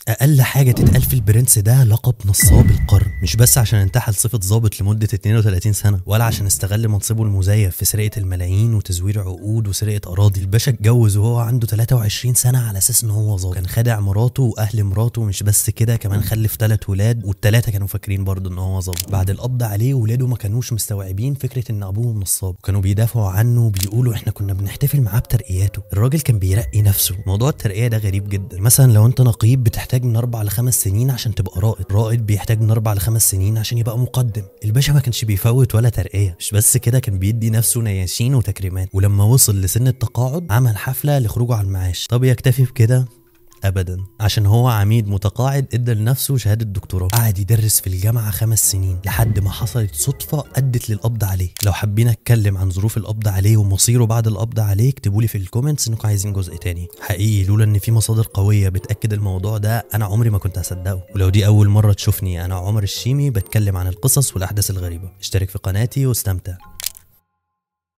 اقل حاجه تتقال في البرنس ده لقب نصاب القرن، مش بس عشان انتحل صفه ضابط لمده 32 سنه، ولا عشان استغل منصبه المزيف في سرقه الملايين وتزوير عقود وسرقه اراضي. الباشا اتجوز وهو عنده 23 سنه على اساس ان هو ضابط، كان خادع مراته واهل مراته، مش بس كده كمان خلف 3 ولاد، والثلاثه كانوا فاكرين برضه ان هو ضابط. بعد القبض عليه ولاده ما كانوش مستوعبين فكره ان ابوهم نصاب، وكانوا بيدافعوا عنه وبيقولوا احنا كنا بنحتفل معاه بترقياته. الراجل كان بيرقي نفسه. موضوع الترقيه ده غريب جدا. مثلا لو انت نقيب بتحتاج من 4 ل 5 سنين عشان تبقى رائد، رائد بيحتاج من 4 ل 5 سنين عشان يبقى مقدم. الباشا ما كانش بيفوت ولا ترقيه، مش بس كده كان بيدي نفسه نياشين وتكريمات. ولما وصل لسن التقاعد عمل حفله لخروجه على المعاش. طب يكتفي بكده؟ ابدا، عشان هو عميد متقاعد ادى لنفسه شهاده دكتوراه. قعد يدرس في الجامعه 5 سنين لحد ما حصلت صدفه ادت للقبض عليه. لو حابين اتكلم عن ظروف القبض عليه ومصيره بعد القبض عليه اكتبوا لي في الكومنتس انكم عايزين جزء تاني. حقيقي لولا ان في مصادر قويه بتاكد الموضوع ده انا عمري ما كنت هصدقه. ولو دي اول مره تشوفني، انا عمر الشيمي بتكلم عن القصص والاحداث الغريبه. اشترك في قناتي واستمتع.